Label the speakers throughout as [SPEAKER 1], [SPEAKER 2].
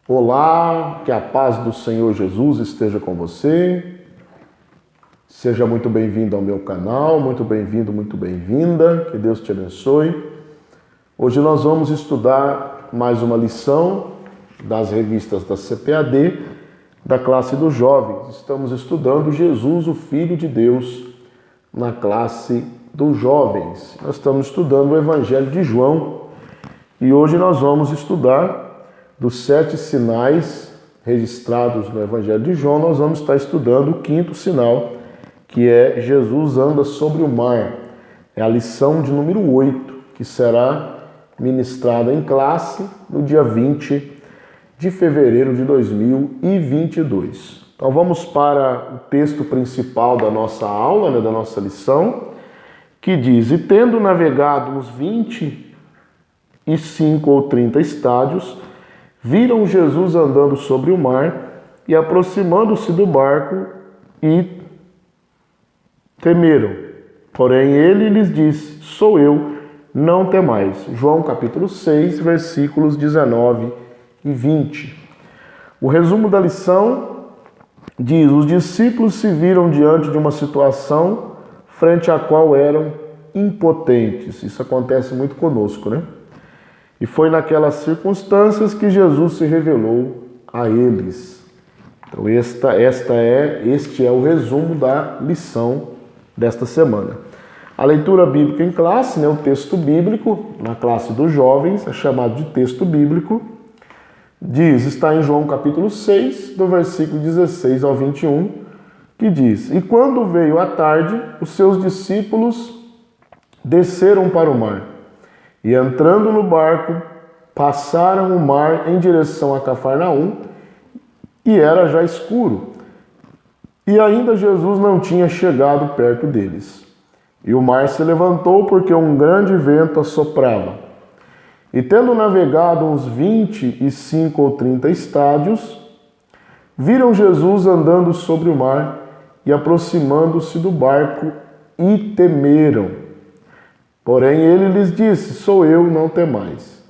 [SPEAKER 1] Olá, que a paz do Senhor Jesus esteja com você. Seja muito bem-vindo ao meu canal, muito bem-vindo, muito bem-vinda. Que Deus te abençoe. Hoje nós vamos estudar mais uma lição das revistas da CPAD, da classe dos jovens. Estamos estudando Jesus, o Filho de Deus, na classe dos jovens. Nós estamos estudando o Evangelho de João e hoje nós vamos estudar dos 7 sinais registrados no Evangelho de João. Nós vamos estar estudando o 5º sinal, que é Jesus anda sobre o mar. É a lição de número 8, que será ministrada em classe no dia 20 de fevereiro de 2022. Então vamos para o texto principal da nossa aula, da nossa lição, que diz: E tendo navegado uns 25 ou 30 estádios, viram Jesus andando sobre o mar e aproximando-se do barco e temeram. Porém ele lhes disse: Sou eu, não temais. João capítulo 6, versículos 19 e 20. O resumo da lição diz: Os discípulos se viram diante de uma situação frente à qual eram impotentes. Isso acontece muito conosco, né? E foi naquelas circunstâncias que Jesus se revelou a eles. Então este é o resumo da lição desta semana. A leitura bíblica em classe, o texto bíblico, na classe dos jovens, é chamado de texto bíblico, está em João capítulo 6, do versículo 16 ao 21, que diz: E quando veio a tarde, os seus discípulos desceram para o mar. E entrando no barco, passaram o mar em direção a Cafarnaum, e era já escuro. E ainda Jesus não tinha chegado perto deles. E o mar se levantou porque um grande vento assoprava. E tendo navegado uns 25 ou 30 estádios, viram Jesus andando sobre o mar e aproximando-se do barco e temeram. Porém ele lhes disse: Sou eu, não temais.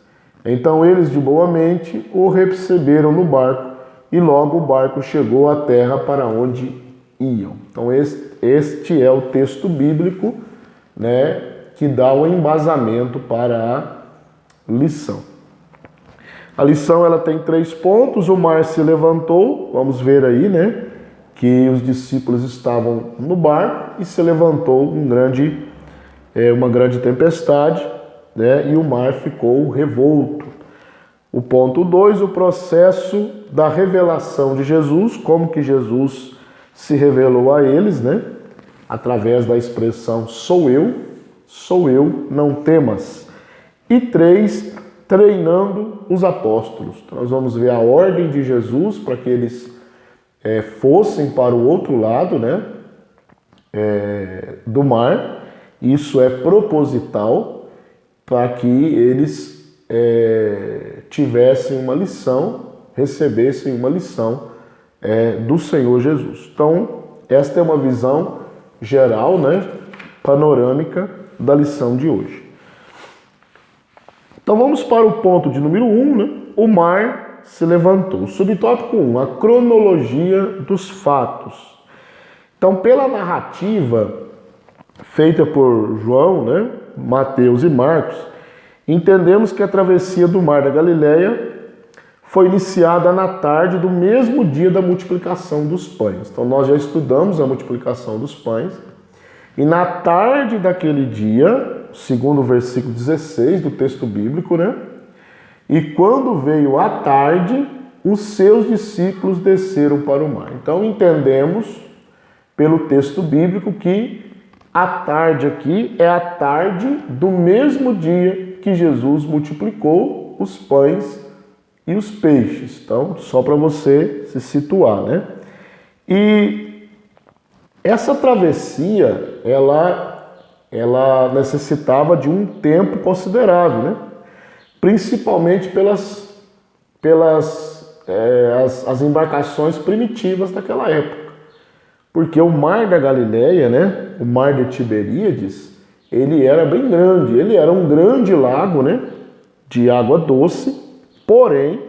[SPEAKER 1] Então eles de boa mente o receberam no barco, e logo o barco chegou à terra para onde iam. Então este é o texto bíblico, que dá o embasamento para a lição. A lição ela tem 3 pontos. O mar se levantou, vamos ver aí, que os discípulos estavam no barco e se levantou uma grande tempestade, e o mar ficou revolto. O ponto 2, o processo da revelação de Jesus, como que Jesus se revelou a eles, através da expressão sou eu, não temas. E 3, treinando os apóstolos. Então, nós vamos ver a ordem de Jesus para que eles fossem para o outro lado, do mar. Isso é proposital para que eles tivessem uma lição, recebessem uma lição do Senhor Jesus. Então, esta é uma visão geral, panorâmica da lição de hoje. Então, vamos para o ponto de número 1, o mar se levantou. Subtópico 1, a cronologia dos fatos. Então, pela narrativa feita por João, Mateus e Marcos, entendemos que a travessia do mar da Galileia foi iniciada na tarde do mesmo dia da multiplicação dos pães. Então nós já estudamos a multiplicação dos pães, e na tarde daquele dia, segundo o versículo 16 do texto bíblico, e quando veio a tarde, os seus discípulos desceram para o mar. Então entendemos pelo texto bíblico que a tarde aqui é a tarde do mesmo dia que Jesus multiplicou os pães e os peixes. Então, só para você se situar, E essa travessia, ela necessitava de um tempo considerável, Principalmente as embarcações primitivas daquela época. Porque o mar da Galileia, o mar de Tiberíades, ele era bem grande. Ele era um grande lago, de água doce, porém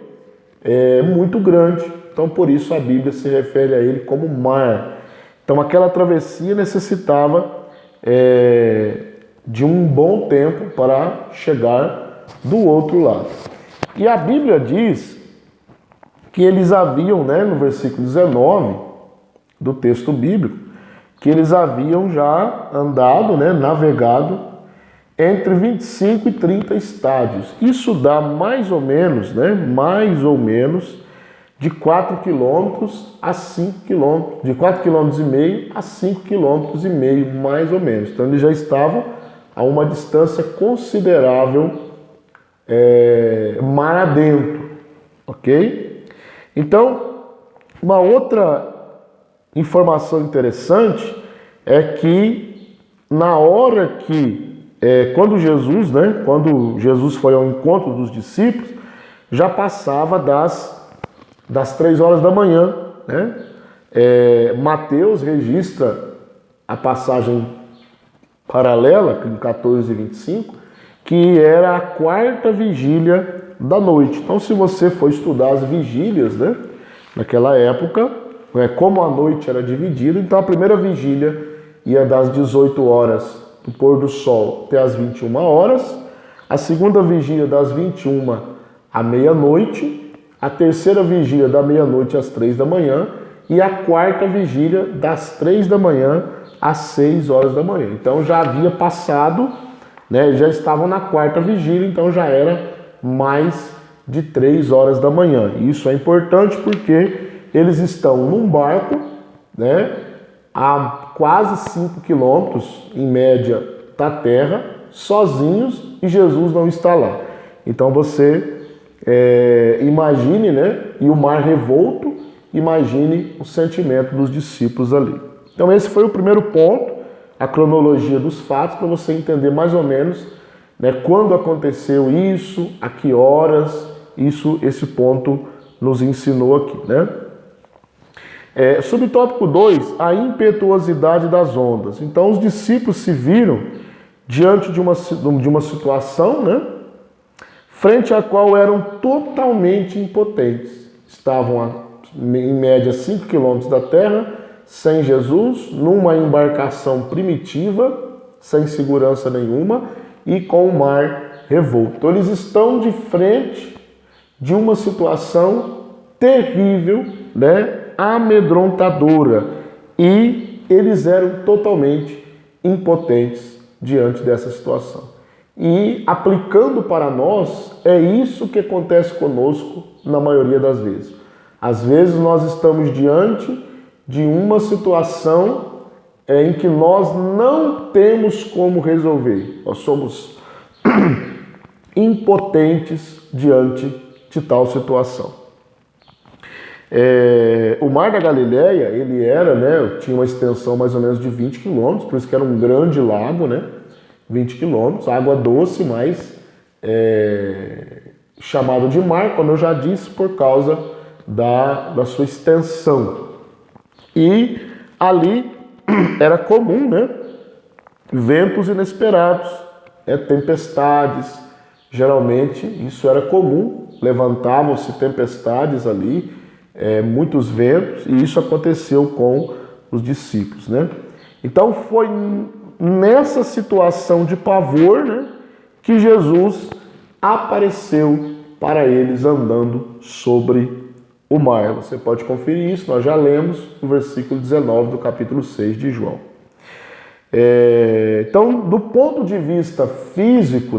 [SPEAKER 1] muito grande. Então, por isso a Bíblia se refere a ele como mar. Então, aquela travessia necessitava de um bom tempo para chegar do outro lado. E a Bíblia diz que eles haviam, no versículo 19 do texto bíblico, que eles haviam já andado, navegado entre 25 e 30 estádios. Isso dá mais ou menos, de 4 quilômetros a 5 quilômetros, de 4,5 km a 5,5 km, mais ou menos. Então eles já estavam a uma distância considerável mar adentro, ok? Então, uma outra informação interessante é que na hora que, quando Jesus foi ao encontro dos discípulos, já passava das 3 horas da manhã, Mateus registra a passagem paralela, em 14:25, que era a 4ª vigília da noite. Então, se você for estudar as vigílias, naquela época, como a noite era dividida, então a primeira vigília ia das 18 horas do pôr do sol até as 21 horas, a segunda vigília das 21 à meia-noite, a terceira vigília da meia-noite às 3 da manhã e a 4ª vigília das 3 da manhã às 6 horas da manhã. Então já havia passado, já estavam na 4ª vigília, então já era mais de 3 horas da manhã. Isso é importante porque eles estão num barco, a quase 5 quilômetros, em média, da terra, sozinhos, e Jesus não está lá. Então você imagine, e o mar revolto, imagine o sentimento dos discípulos ali. Então esse foi o primeiro ponto, a cronologia dos fatos, para você entender mais ou menos quando aconteceu isso, a que horas, esse ponto nos ensinou aqui, Subtópico 2, a impetuosidade das ondas. Então os discípulos se viram diante de uma situação, frente à qual eram totalmente impotentes. Estavam em média 5 quilômetros da terra, sem Jesus, numa embarcação primitiva, sem segurança nenhuma e com o mar revolto. Então, eles estão de frente de uma situação terrível, amedrontadora, e eles eram totalmente impotentes diante dessa situação. E aplicando para nós, é isso que acontece conosco na maioria das vezes. Às vezes nós estamos diante de uma situação em que nós não temos como resolver. Nós somos impotentes diante de tal situação. O Mar da Galileia, ele tinha uma extensão mais ou menos de 20 quilômetros, por isso que era um grande lago, 20 quilômetros, água doce, mas chamado de mar, como eu já disse, por causa da sua extensão. E ali era comum, ventos inesperados, tempestades, geralmente isso era comum, levantavam-se tempestades ali, muitos ventos, e isso aconteceu com os discípulos, Então foi nessa situação de pavor, que Jesus apareceu para eles andando sobre o mar. Você pode conferir isso, nós já lemos no versículo 19 do capítulo 6 de João. Então, do ponto de vista físico,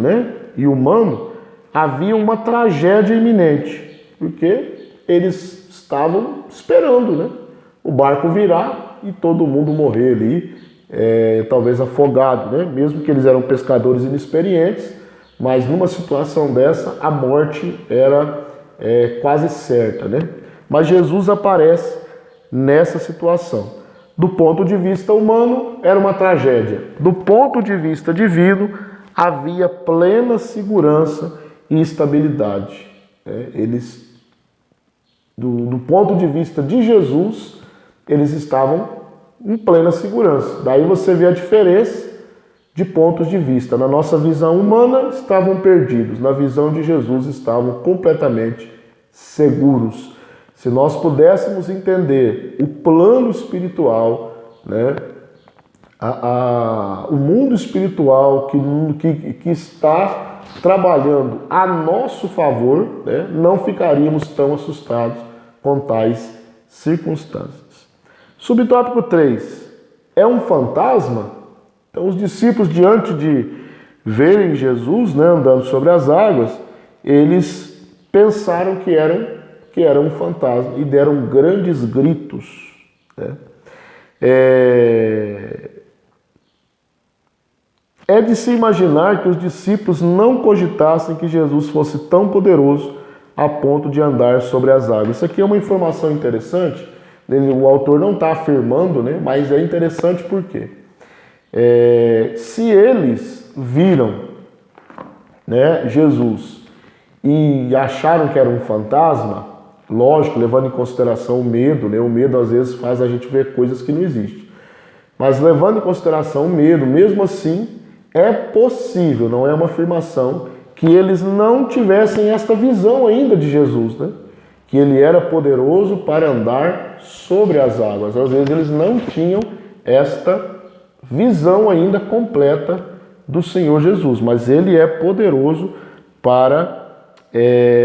[SPEAKER 1] e humano, havia uma tragédia iminente, porque eles estavam esperando, o barco virar e todo mundo morrer ali, talvez afogado, mesmo que eles eram pescadores inexperientes, mas numa situação dessa a morte era quase certa, Mas Jesus aparece nessa situação. Do ponto de vista humano, era uma tragédia. Do ponto de vista divino, havia plena segurança e estabilidade. Do ponto de vista de Jesus, eles estavam em plena segurança. Daí você vê a diferença de pontos de vista. Na nossa visão humana, estavam perdidos. Na visão de Jesus, estavam completamente seguros. Se nós pudéssemos entender o plano espiritual, né, o mundo espiritual que está trabalhando a nosso favor, né, não ficaríamos tão assustados com tais circunstâncias. Subtópico 3. É um fantasma? Então, os discípulos, diante de verem Jesus, né, andando sobre as águas, eles pensaram que era um fantasma e deram grandes gritos, né? É de se imaginar que os discípulos não cogitassem que Jesus fosse tão poderoso a ponto de andar sobre as águas. Isso aqui é uma informação interessante, o autor não está afirmando, né, mas é interessante porque se eles viram, né, Jesus e acharam que era um fantasma, lógico, levando em consideração o medo, né, o medo às vezes faz a gente ver coisas que não existem, mas levando em consideração o medo, mesmo assim, é possível, não é uma afirmação, que eles não tivessem esta visão ainda de Jesus, né? Que ele era poderoso para andar sobre as águas. Às vezes eles não tinham esta visão ainda completa do Senhor Jesus, mas ele é poderoso para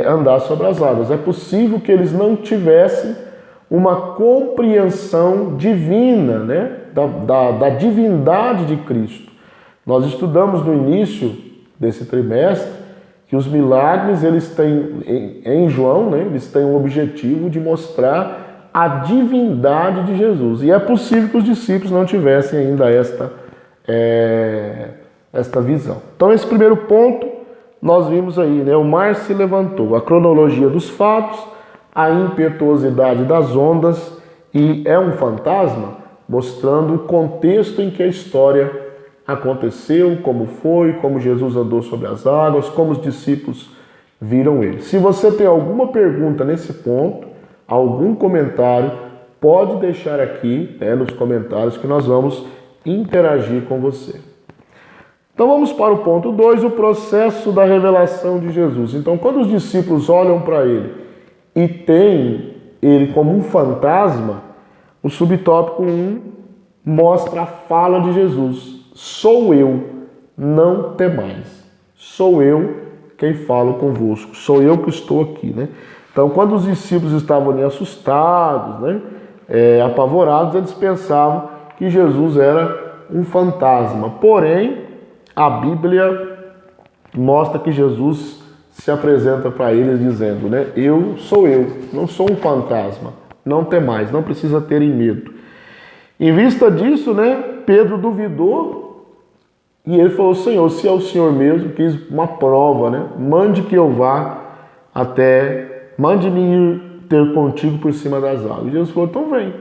[SPEAKER 1] andar sobre as águas. É possível que eles não tivessem uma compreensão divina, né? da divindade de Cristo. Nós estudamos no início desse trimestre que os milagres, eles têm, em João, né, eles têm o objetivo de mostrar a divindade de Jesus. E é possível que os discípulos não tivessem ainda esta visão. Então, esse primeiro ponto, nós vimos aí, né, o mar se levantou, a cronologia dos fatos, a impetuosidade das ondas, e é um fantasma, mostrando o contexto em que a história aconteceu, como foi, como Jesus andou sobre as águas, como os discípulos viram ele. Se você tem alguma pergunta nesse ponto, algum comentário, pode deixar aqui, né, nos comentários, que nós vamos interagir com você. Então vamos para o ponto 2, o processo da revelação de Jesus. Então, quando os discípulos olham para ele e têm ele como um fantasma, o subtópico 1 mostra a fala de Jesus. Sou eu, não temais. Sou eu quem falo convosco. Sou eu que estou aqui, né? Então, quando os discípulos estavam ali assustados, né, apavorados, eles pensavam que Jesus era um fantasma. Porém, a Bíblia mostra que Jesus se apresenta para eles dizendo, né, eu sou eu, não sou um fantasma. Não temais, não precisa terem medo. Em vista disso, né, Pedro duvidou e ele falou, Senhor, se é o Senhor mesmo, quis uma prova, né? Mande que eu vá mande-me ir ter contigo por cima das águas. E Jesus falou, então vem.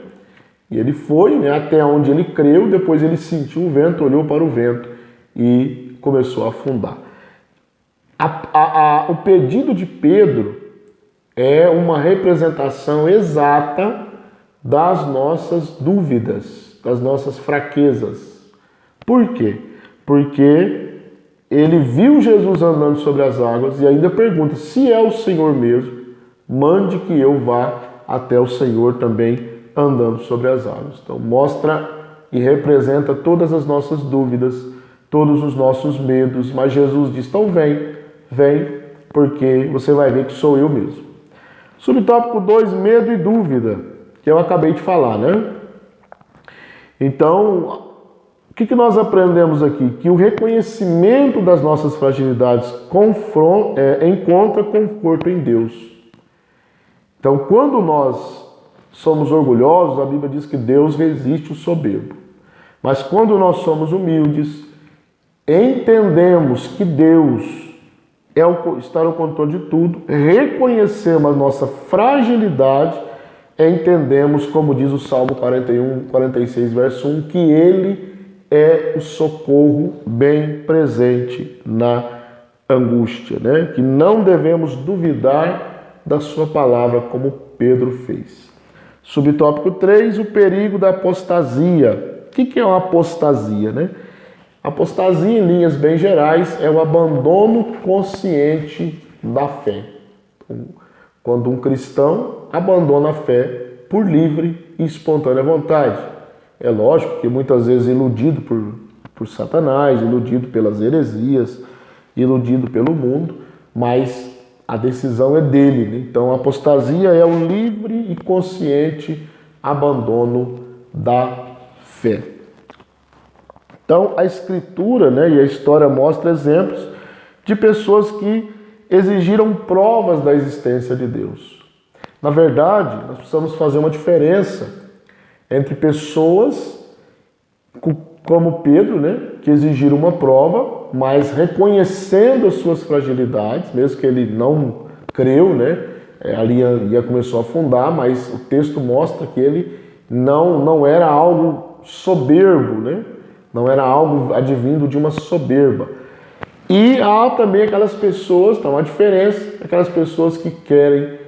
[SPEAKER 1] E ele foi, né, até onde ele creu, depois ele sentiu o vento, olhou para o vento e começou a afundar. O pedido de Pedro é uma representação exata das nossas dúvidas, das nossas fraquezas. Por quê? Porque ele viu Jesus andando sobre as águas e ainda pergunta, se é o Senhor mesmo, mande que eu vá até o Senhor também andando sobre as águas. Então mostra e representa todas as nossas dúvidas, todos os nossos medos, mas Jesus diz, então vem, porque você vai ver que sou eu mesmo. Subtópico 2, medo e dúvida, que eu acabei de falar, né? Então, o que nós aprendemos aqui? Que o reconhecimento das nossas fragilidades encontra conforto em Deus. Então, quando nós somos orgulhosos, a Bíblia diz que Deus resiste o soberbo. Mas quando nós somos humildes, entendemos que Deus está no controle de tudo, reconhecemos a nossa fragilidade, entendemos, como diz o Salmo 46, verso 1, que Ele é o socorro bem presente na angústia, né? Que não devemos duvidar da sua palavra, como Pedro fez. Subtópico 3, o perigo da apostasia. O que é uma apostasia, né? Apostasia, em linhas bem gerais, é o abandono consciente da fé. quando um cristão abandona a fé por livre e espontânea vontade. É lógico que muitas vezes iludido por Satanás, iludido pelas heresias, iludido pelo mundo, mas a decisão é dele, né? Então a apostasia é o livre e consciente abandono da fé. Então a Escritura, né, e a história mostra exemplos de pessoas que exigiram provas da existência de Deus. Na verdade, nós precisamos fazer uma diferença entre pessoas como Pedro, né, que exigiram uma prova, mas reconhecendo as suas fragilidades, mesmo que ele não creu, né, ali começou a afundar, mas o texto mostra que ele não era algo soberbo, né, não era algo advindo de uma soberba. E há também aquelas pessoas, tá uma diferença, aquelas pessoas que querem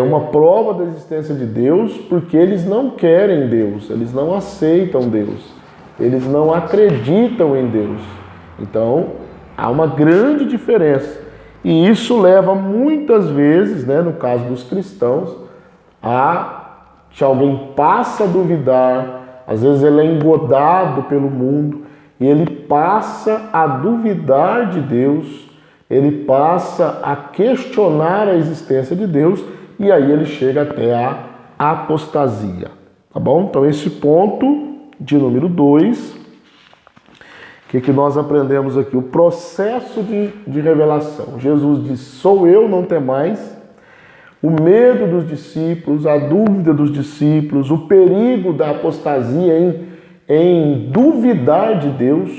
[SPEAKER 1] uma prova da existência de Deus porque eles não querem Deus, eles não aceitam Deus, eles não acreditam em Deus. Então, há uma grande diferença. E isso leva muitas vezes, né, no caso dos cristãos, a que alguém passa a duvidar, às vezes ele é engodado pelo mundo, e ele passa a duvidar de Deus, ele passa a questionar a existência de Deus, e aí ele chega até a apostasia. Tá bom? Então esse ponto de número 2, o que nós aprendemos aqui? O processo de revelação. Jesus diz, sou eu, não temais. O medo dos discípulos, a dúvida dos discípulos, o perigo da apostasia em duvidar de Deus.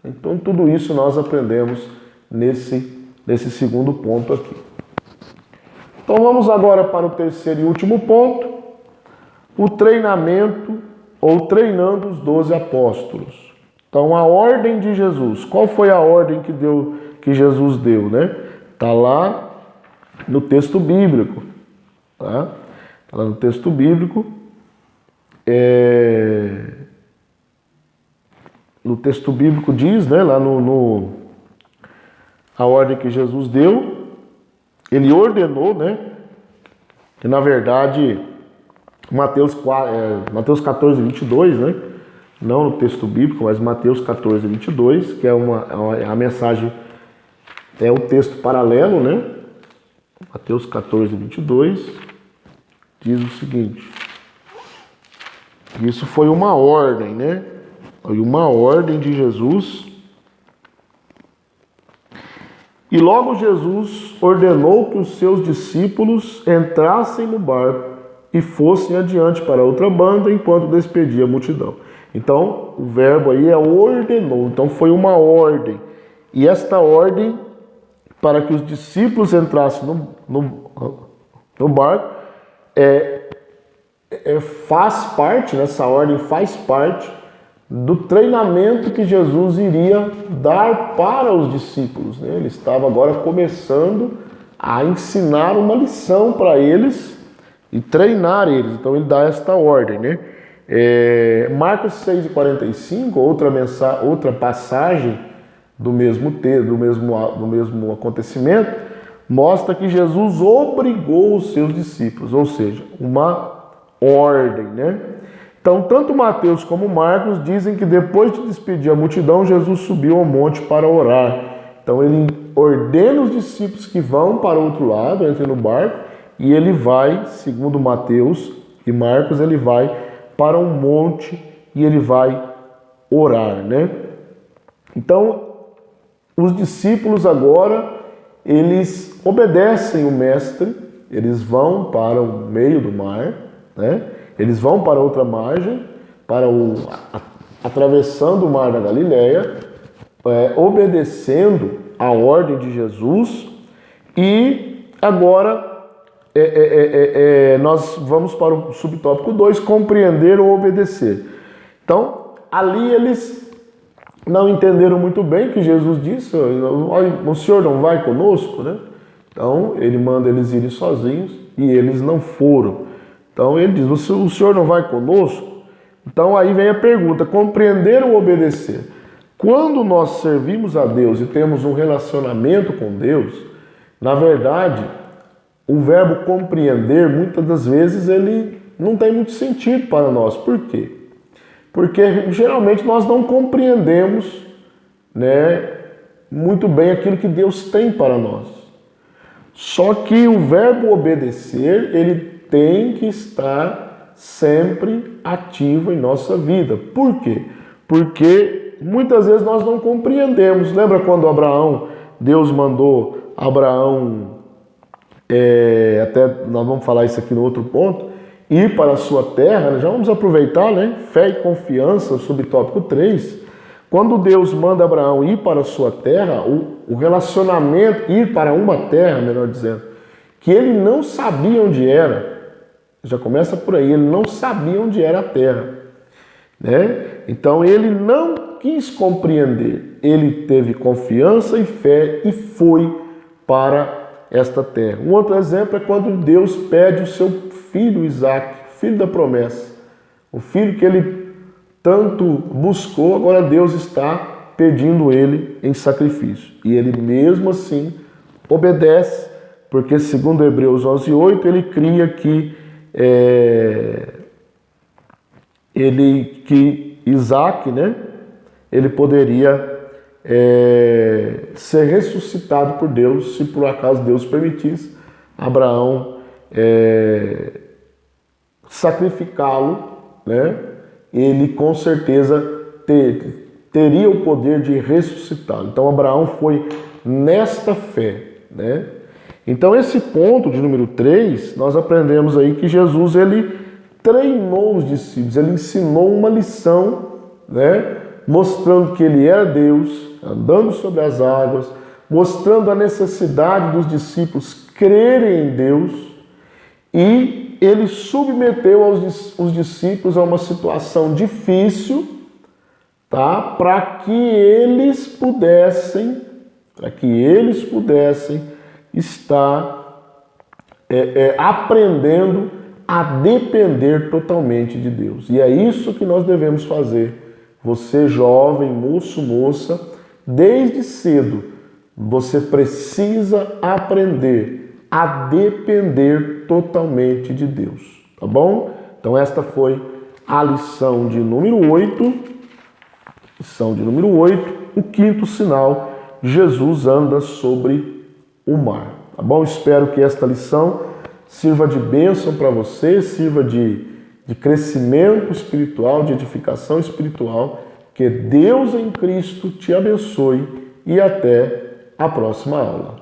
[SPEAKER 1] Então tudo isso nós aprendemos nesse segundo ponto aqui. Então vamos agora para o terceiro e último ponto, o treinamento ou treinando os 12 apóstolos. Então a ordem de Jesus, qual foi a ordem que Jesus deu, né? Está lá no texto bíblico, tá? Tá lá no texto bíblico, no texto bíblico diz, né, lá a ordem que Jesus deu, ele ordenou, né, que na verdade Mateus 14, 22, né, não no texto bíblico, mas Mateus 14, 22, que é a mensagem, é o texto paralelo, né, Mateus 14, 22, diz o seguinte, isso foi uma ordem, né, foi uma ordem de Jesus. E logo Jesus ordenou que os seus discípulos entrassem no barco e fossem adiante para outra banda enquanto despedia a multidão. Então, o verbo aí é ordenou. Então, foi uma ordem. E esta ordem, para que os discípulos entrassem no barco, faz parte, essa ordem faz parte do treinamento que Jesus iria dar para os discípulos, né? Ele estava agora começando a ensinar uma lição para eles e treinar eles. Então ele dá esta ordem, né? Marcos 6,45, outra passagem do mesmo acontecimento, mostra que Jesus obrigou os seus discípulos, ou seja, uma ordem, né? Então, tanto Mateus como Marcos dizem que depois de despedir a multidão, Jesus subiu ao monte para orar. Então, ele ordena os discípulos que vão para o outro lado, entrem no barco, e ele vai, segundo Mateus e Marcos, ele vai para um monte e ele vai orar, né? Então, os discípulos agora, eles obedecem o mestre, eles vão para o meio do mar, né? Eles vão para outra margem, atravessando o mar da Galileia, obedecendo a ordem de Jesus. E agora nós vamos para o subtópico 2, compreender ou obedecer. Então, ali eles não entenderam muito bem o que Jesus disse, o Senhor não vai conosco, né? Então, ele manda eles irem sozinhos e eles não foram. Então ele diz, o Senhor não vai conosco? Então aí vem a pergunta, compreender ou obedecer? Quando nós servimos a Deus e temos um relacionamento com Deus, na verdade, o verbo compreender, muitas das vezes, ele não tem muito sentido para nós. Por quê? Porque geralmente nós não compreendemos, né, muito bem aquilo que Deus tem para nós. Só que o verbo obedecer, ele tem que estar sempre ativo em nossa vida. Por quê? Porque muitas vezes nós não compreendemos. Lembra quando Deus mandou Abraão, até nós vamos falar isso aqui no outro ponto, ir para a sua terra, já vamos aproveitar, né? Fé e confiança, subtópico 3. Quando Deus manda Abraão ir para a sua terra, o relacionamento, ir para uma terra, melhor dizendo, que ele não sabia onde era, já começa por aí, ele não sabia onde era a terra, né? Então ele não quis compreender, ele teve confiança e fé e foi para esta terra. Um outro exemplo é quando Deus pede o seu filho Isaque, filho da promessa, o filho que ele tanto buscou, agora Deus está pedindo ele em sacrifício. E ele mesmo assim obedece, porque segundo Hebreus 11:8, ele cria que Isaque, né, ele poderia ser ressuscitado por Deus, se por acaso Deus permitisse Abraão sacrificá-lo, né? Ele com certeza teria o poder de ressuscitá-lo. Então Abraão foi nesta fé, né? Então esse ponto de número 3, nós aprendemos aí que Jesus, ele treinou os discípulos, ele ensinou uma lição, né? Mostrando que ele era Deus, andando sobre as águas, mostrando a necessidade dos discípulos crerem em Deus, e ele submeteu os discípulos a uma situação difícil, tá? Para que eles pudessem estar aprendendo a depender totalmente de Deus. E é isso que nós devemos fazer. Você jovem, moço, moça, desde cedo, você precisa aprender a depender totalmente de Deus, tá bom? Então esta foi a lição de número 8. Lição de número 8, o quinto sinal, Jesus anda sobre o mar, tá bom? Espero que esta lição sirva de bênção para você, sirva de crescimento espiritual, de edificação espiritual. Que Deus em Cristo te abençoe e até a próxima aula.